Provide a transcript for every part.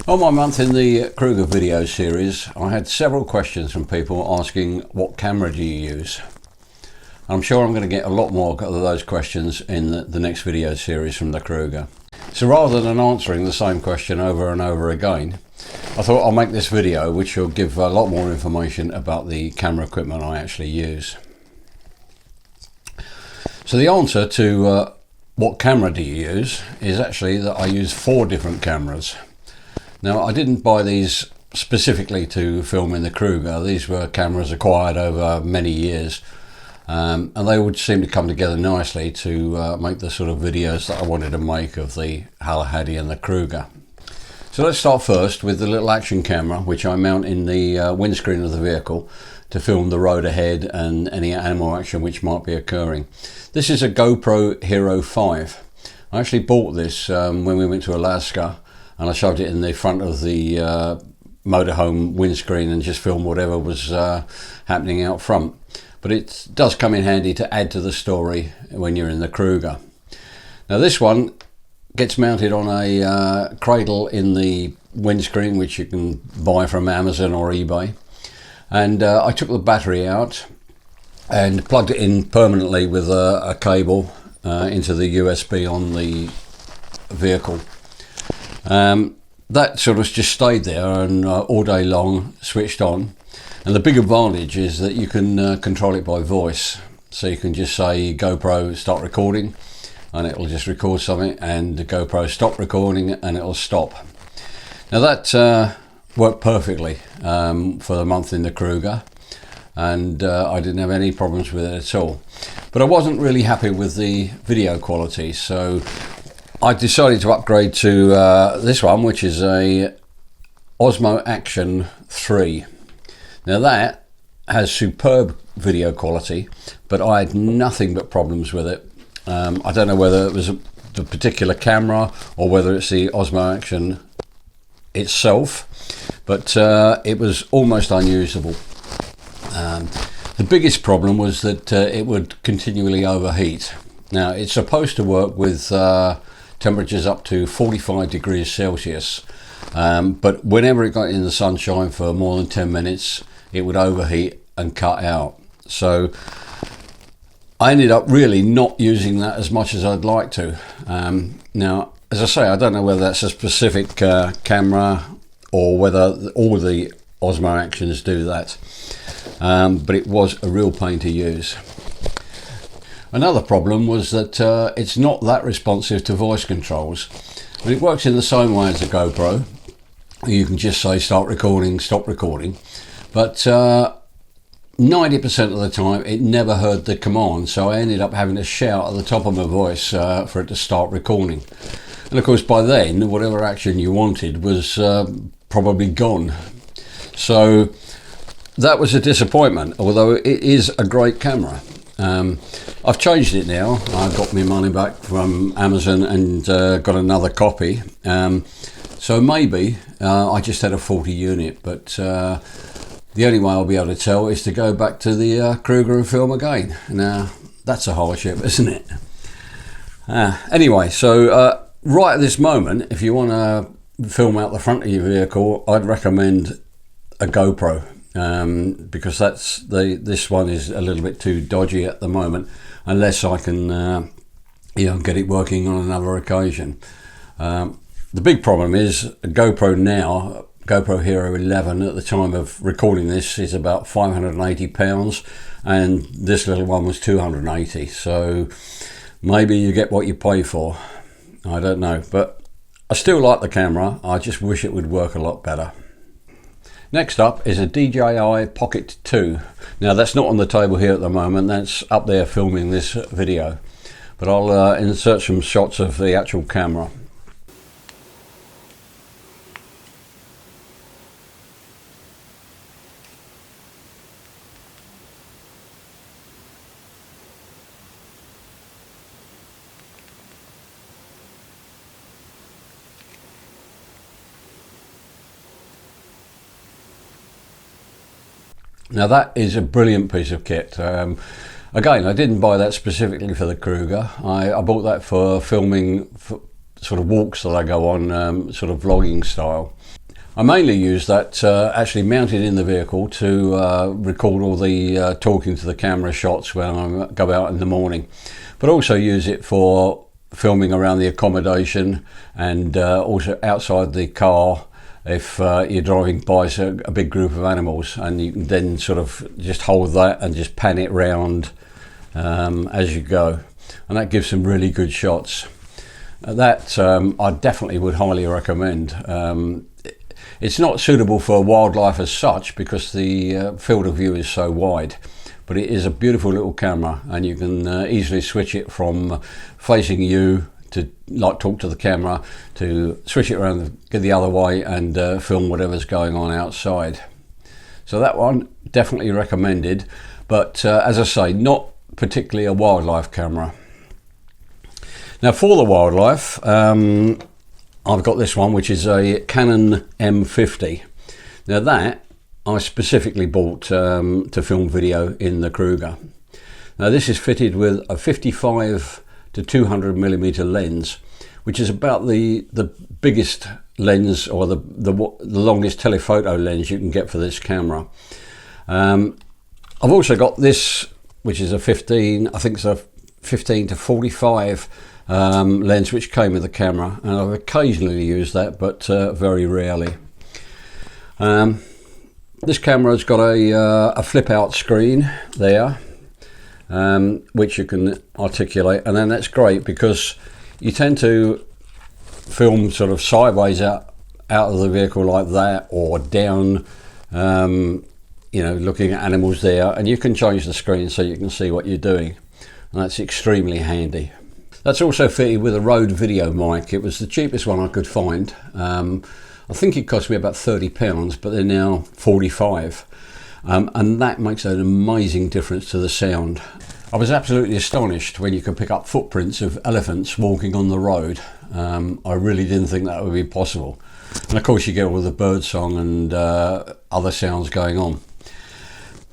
On my month in the Kruger video series, I had several questions from people asking what camera do you use? I'm sure I'm going to get a lot more of those questions in the next video series from the Kruger. So rather than answering the same question over and over again, I thought I'll make this video which will give a lot more information about the camera equipment I actually use. So the answer to what camera do you use is actually that I use 4 different cameras. Now, I didn't buy these specifically to film in the Kruger. These were cameras acquired over many years, and they would seem to come together nicely to make the sort of videos that I wanted to make of the Kgalagadi and the Kruger. So let's start first with the little action camera which I mount in the windscreen of the vehicle to film the road ahead and any animal action which might be occurring. This is a GoPro Hero 5. I actually bought this when we went to Alaska, and I shoved it in the front of the motorhome windscreen and just filmed whatever was happening out front. But it does come in handy to add to the story when you're in the Kruger. Now this one gets mounted on a cradle in the windscreen which you can buy from Amazon or eBay. And I took the battery out and plugged it in permanently with a cable into the USB on the vehicle. That sort of just stayed there and all day long switched on, and the big advantage is that you can control it by voice. So you can just say GoPro start recording and it will just record something, and the GoPro stop recording and it will stop. Now that worked perfectly for the month in the Kruger, and I didn't have any problems with it at all. But I wasn't really happy with the video quality, so I decided to upgrade to this one, which is a Osmo Action 3. Now that has superb video quality, but I had nothing but problems with it. I don't know whether it was the particular camera or whether it's the Osmo Action itself, but it was almost unusable. The biggest problem was that it would continually overheat. Now it's supposed to work with temperatures up to 45 degrees Celsius, but whenever it got in the sunshine for more than 10 minutes it would overheat and cut out. So I ended up really not using that as much as I'd like to. Now as I say, I don't know whether that's a specific camera or whether all the Osmo Actions do that, but it was a real pain to use. Another problem was that it's not that responsive to voice controls. And it works in the same way as a GoPro. You can just say start recording, stop recording, but 90% of the time it never heard the command, so I ended up having to shout at the top of my voice for it to start recording. And of course by then whatever action you wanted was probably gone. So that was a disappointment, although it is a great camera. I've changed it now. I got my money back from Amazon and got another copy. So maybe I just had a faulty unit, but the only way I'll be able to tell is to go back to the Kruger and film again. Now that's a hardship, isn't it? Anyway, so right at this moment, if you want to film out the front of your vehicle, I'd recommend a GoPro. Because this one is a little bit too dodgy at the moment, unless I can get it working on another occasion. The big problem is a GoPro now, GoPro Hero 11 at the time of recording this is about £580, and this little one was 280, so maybe you get what you pay for. I don't know, but I still like the camera. I just wish it would work a lot better. Next up is a DJI Pocket 2. Now that's not on the table here at the moment, that's up there filming this video, but I'll insert some shots of the actual camera. Now that is a brilliant piece of kit. Again, I didn't buy that specifically for the Kruger. I bought that for filming sort of walks that I go on, sort of vlogging style. I mainly use that actually mounted in the vehicle to record all the talking to the camera shots when I go out in the morning, but also use it for filming around the accommodation and also outside the car if you're driving by a big group of animals, and you can then sort of just hold that and just pan it round as you go, and that gives some really good shots. That I definitely would highly recommend. It's not suitable for wildlife as such because the field of view is so wide, but it is a beautiful little camera, and you can easily switch it from facing you to like talk to the camera to switch it around the other way and film whatever's going on outside. So that one definitely recommended, but as I say, not particularly a wildlife camera. Now for the wildlife, I've got this one, which is a Canon M50. Now that I specifically bought to film video in the Kruger. Now this is fitted with a 55 to 200 millimeter lens, which is about the biggest lens, or the longest telephoto lens you can get for this camera. I've also got this, which is a 15, I think it's a 15 to 45 lens, which came with the camera, and I've occasionally used that, but very rarely. This camera's got a flip out screen there, which you can articulate, and then that's great because you tend to film sort of sideways out of the vehicle like that, or down, you know, looking at animals there, and you can change the screen so you can see what you're doing, and that's extremely handy. That's also fitted with a Rode video mic. It was the cheapest one I could find. I think it cost me about £30, but they're now 45. And that makes an amazing difference to the sound. I was absolutely astonished when you could pick up footprints of elephants walking on the road. I really didn't think that would be possible. And of course you get all the bird song and other sounds going on.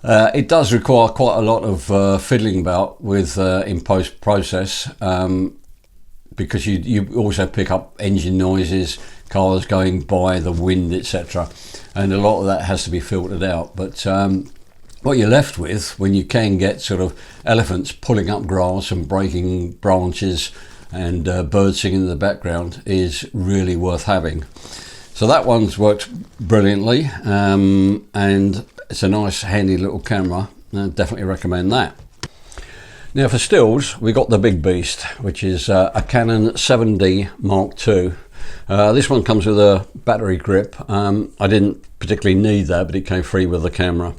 It does require quite a lot of fiddling about with in post-process, because you also pick up engine noises, cars going by, the wind, etc. And a lot of that has to be filtered out. But what you're left with, when you can get sort of elephants pulling up grass and breaking branches and birds singing in the background, is really worth having. So that one's worked brilliantly, and it's a nice handy little camera. I definitely recommend that. Now for stills, we got the big beast, which is a Canon 7D Mark II. This one comes with a battery grip. I didn't particularly need that, but it came free with the camera.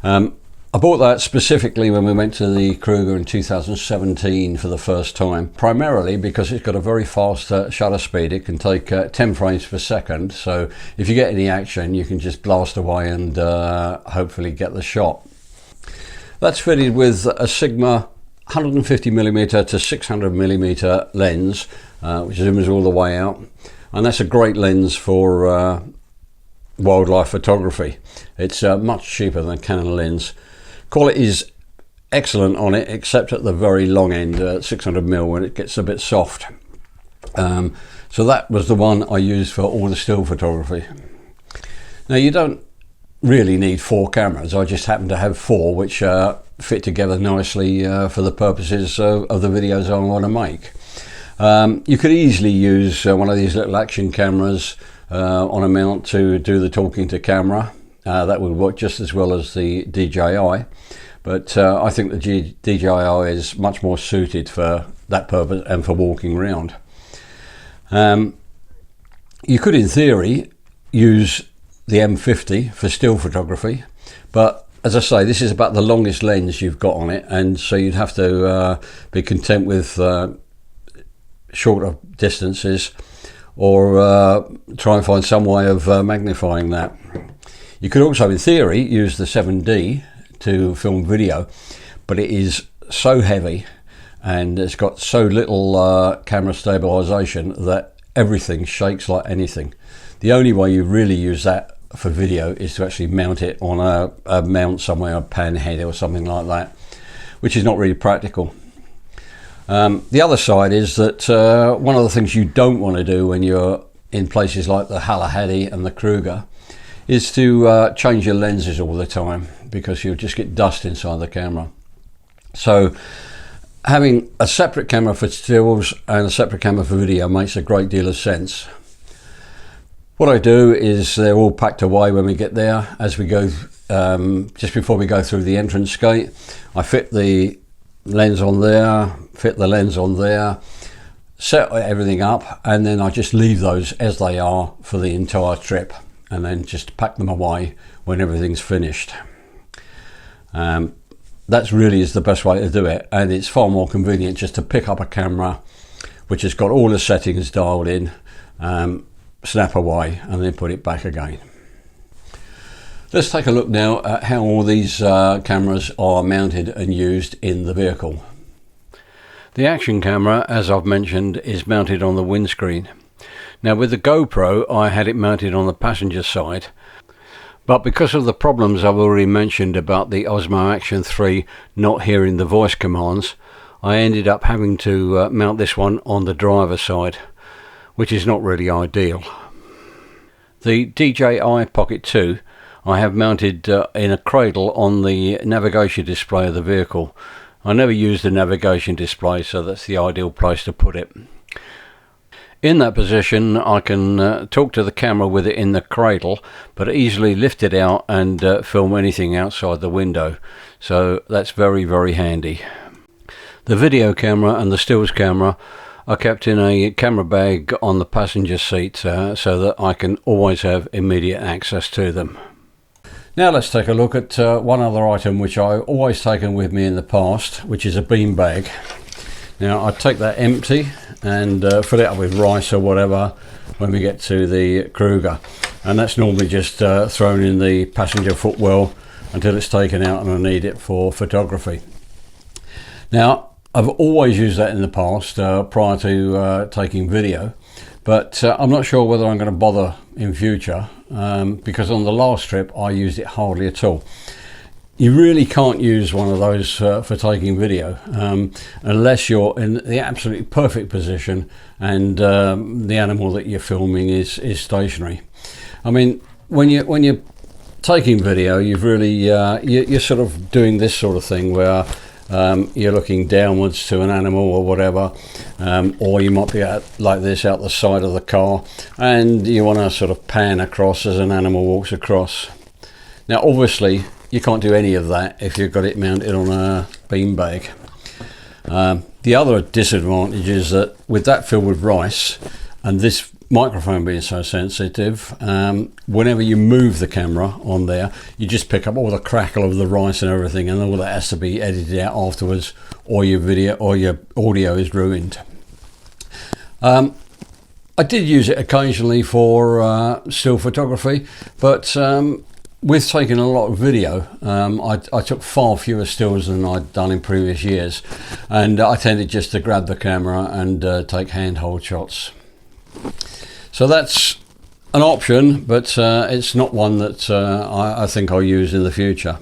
I bought that specifically when we went to the Kruger in 2017 for the first time, primarily because it's got a very fast shutter speed. It can take 10 frames per second, so if you get any action you can just blast away and hopefully get the shot. That's fitted with a Sigma 150mm to 600mm lens, which zooms all the way out, and that's a great lens for wildlife photography. It's much cheaper than a Canon lens. Quality is excellent on it, except at the very long end, 600mm, when it gets a bit soft. So that was the one I used for all the still photography. Now you don't really need 4 cameras. I just happen to have 4, which fit together nicely for the purposes of the videos I want to make. You could easily use one of these little action cameras on a mount to do the talking to camera. That would work just as well as the DJI, but I think the DJI is much more suited for that purpose and for walking around. You could in theory use the M50 for still photography, but as I say, this is about the longest lens you've got on it, and so you'd have to be content with shorter distances, or try and find some way of magnifying that. You could also in theory use the 7D to film video, but it is so heavy and it's got so little camera stabilization that everything shakes like anything. The only way you really use that for video is to actually mount it on a mount somewhere, a pan head or something like that, which is not really practical. The other side is that one of the things you don't want to do when you're in places like the Kgalagadi and the Kruger is to change your lenses all the time, because you'll just get dust inside the camera. So having a separate camera for stills and a separate camera for video makes a great deal of sense. What I do is they're all packed away when we get there. As we go, just before we go through the entrance gate, I fit the lens on there, fit the lens on there, set everything up, and then I just leave those as they are for the entire trip, and then just pack them away when everything's finished. That really is the best way to do it, and it's far more convenient just to pick up a camera which has got all the settings dialed in, snap away, and then put it back again. Let's take a look now at how all these cameras are mounted and used in the vehicle. The action camera, as I've mentioned, is mounted on the windscreen. Now with the GoPro, I had it mounted on the passenger side, but because of the problems I've already mentioned about the Osmo Action 3 not hearing the voice commands, I ended up having to mount this one on the driver's side, which is not really ideal. The DJI Pocket 2 I have mounted in a cradle on the navigation display of the vehicle. I never use the navigation display, so that's the ideal place to put it. In that position I can talk to the camera with it in the cradle, but easily lift it out and film anything outside the window, so that's very, very handy. The video camera and the stills camera are kept in a camera bag on the passenger seat, so that I can always have immediate access to them. Now let's take a look at one other item which I've always taken with me in the past, which is a bean bag. Now I take that empty and fill it up with rice or whatever when we get to the Kruger, and that's normally just thrown in the passenger footwell until it's taken out and I need it for photography. Now I've always used that in the past prior to taking video, but I'm not sure whether I'm going to bother in future, because on the last trip I used it hardly at all. You really can't use one of those for taking video unless you're in the absolutely perfect position and the animal that you're filming is stationary. I mean, when you're taking video, you've really you're sort of doing this sort of thing where you're looking downwards to an animal or whatever, or you might be like this out the side of the car, and you want to sort of pan across as an animal walks across. Now obviously you can't do any of that if you've got it mounted on a beanbag. The other disadvantage is that with that filled with rice and this microphone being so sensitive, whenever you move the camera on there, you just pick up all the crackle of the rice and everything, and all that has to be edited out afterwards, or your video or your audio is ruined. I did use it occasionally for still photography, but with taking a lot of video, I took far fewer stills than I'd done in previous years, and I tended just to grab the camera and take handhold shots. So that's an option, but it's not one that I think I'll use in the future.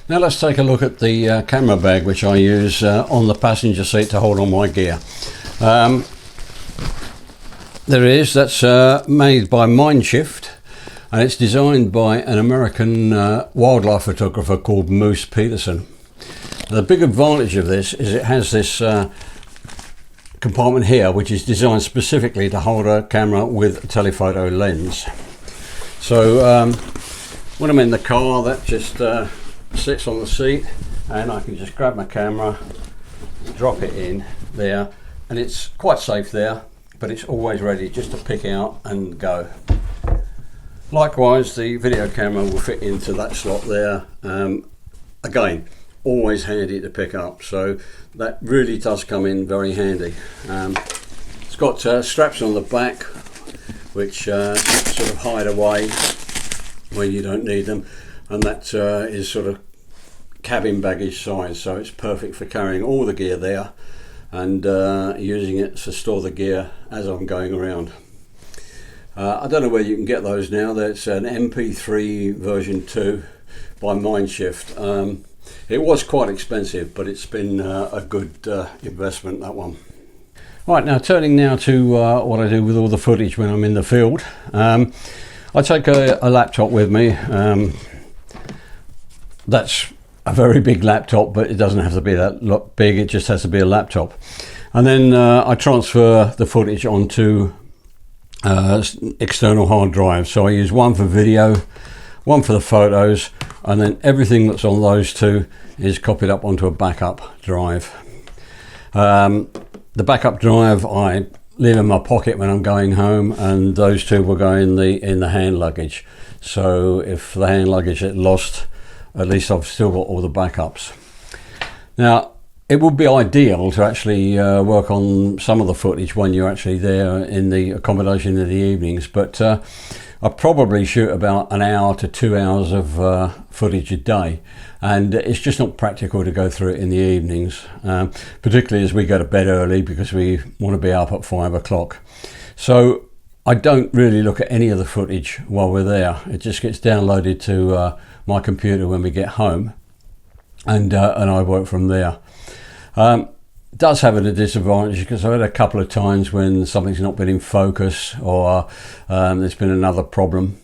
Now let's take a look at the camera bag which I use on the passenger seat to hold on my gear. There it is. That's made by Mindshift, and it's designed by an American wildlife photographer called Moose Peterson. The big advantage of this is it has this compartment here which is designed specifically to hold a camera with a telephoto lens. So when I'm in the car, that just sits on the seat, and I can just grab my camera, drop it in there, and it's quite safe there, but it's always ready just to pick out and go. Likewise, the video camera will fit into that slot there. Again, always handy to pick up, so that really does come in very handy. It's got straps on the back which sort of hide away when you don't need them, and that is sort of cabin baggage size, so it's perfect for carrying all the gear there and using it to store the gear as I'm going around. I don't know where you can get those now. There's an MP3 version 2 by Mindshift. It was quite expensive, but it's been a good investment, that one. Right, now turning now to what I do with all the footage when I'm in the field. I take a laptop with me. That's a very big laptop, but it doesn't have to be that big, it just has to be a laptop. And then I transfer the footage onto external hard drives. So I use one for video, one for the photos, and then everything that's on those two is copied up onto a backup drive. The backup drive I leave in my pocket when I'm going home, and those two will go in the hand luggage. So if the hand luggage gets lost, at least I've still got all the backups. Now, it would be ideal to actually work on some of the footage when you're actually there in the accommodation in the evenings, but I probably shoot about an hour to 2 hours of footage a day, and it's just not practical to go through it in the evenings, particularly as we go to bed early because we want to be up at 5 o'clock. So I don't really look at any of the footage while we're there. It just gets downloaded to my computer when we get home, and I work from there. Does have a disadvantage because I've had a couple of times when something's not been in focus, or there's been another problem.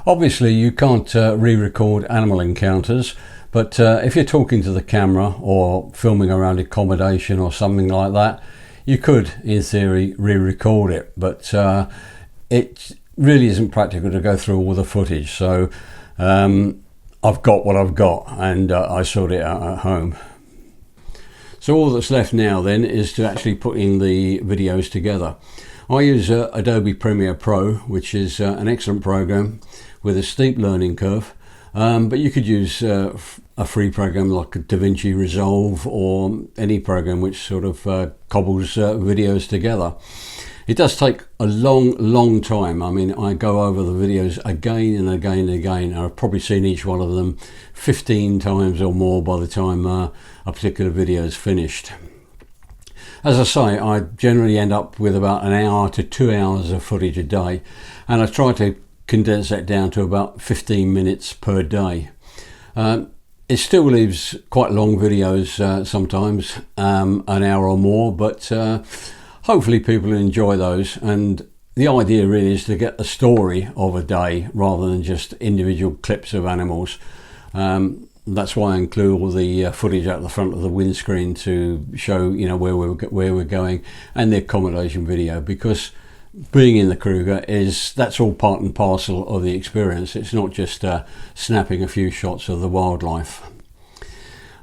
Obviously you can't re-record animal encounters, but if you're talking to the camera or filming around accommodation or something like that, you could in theory re-record it, but it really isn't practical to go through all the footage. So I've got what I've got, and I sort it out at home. So all that's left now then is to actually put in the videos together. I use Adobe Premiere Pro, which is an excellent program with a steep learning curve, but you could use a free program like DaVinci Resolve or any program which sort of cobbles videos together. It does take a long time. I mean, I go over the videos again and again and again. I've probably seen each one of them 15 times or more by the time a particular video is finished. As I say, I generally end up with about an hour to 2 hours of footage a day, and I try to condense that down to about 15 minutes per day. It still leaves quite long videos sometimes, an hour or more, but hopefully people enjoy those, and the idea really is to get the story of a day rather than just individual clips of animals. That's why I include all the footage out the front of the windscreen to show, you know, where we're going, and the accommodation video, because being in the Kruger that's all part and parcel of the experience. It's not just snapping a few shots of the wildlife.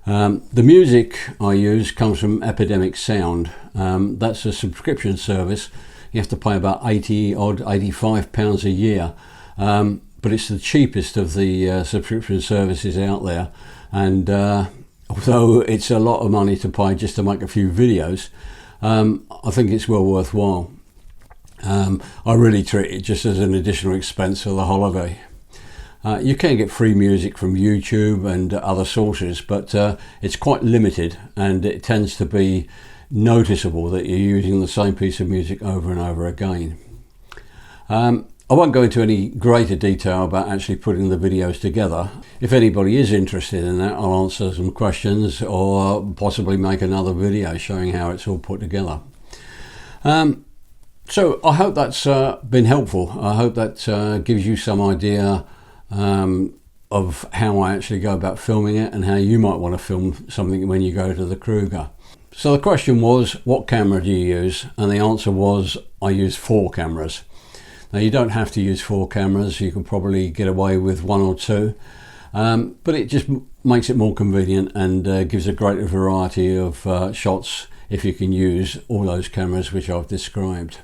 The music I use comes from Epidemic Sound. That's a subscription service. You have to pay about 85 pounds a year, but it's the cheapest of the subscription services out there, and although it's a lot of money to pay just to make a few videos, I think it's well worthwhile. I really treat it just as an additional expense for the holiday. You can get free music from YouTube and other sources, but it's quite limited, and it tends to be noticeable that you're using the same piece of music over and over again. I won't go into any greater detail about actually putting the videos together. If anybody is interested in that, I'll answer some questions or possibly make another video showing how it's all put together. So I hope that's been helpful. I hope that gives you some idea of how I actually go about filming it, and how you might want to film something when you go to the Kruger. So the question was, what camera do you use? And the answer was, I use 4 cameras. Now you don't have to use 4 cameras, you can probably get away with 1 or 2, but it just makes it more convenient and gives a greater variety of shots if you can use all those cameras which I've described.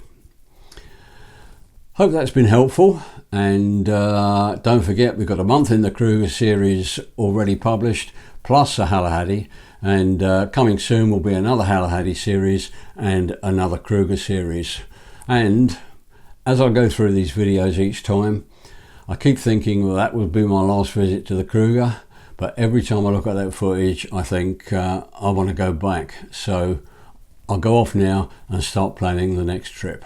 Hope that's been helpful, and don't forget, we've got a month in the Kruger series already published, plus a Kgalagadi, and coming soon will be another Kgalagadi series and another Kruger series. And as I go through these videos each time, I keep thinking, well, that would be my last visit to the Kruger, but every time I look at that footage I think I want to go back, so I'll go off now and start planning the next trip.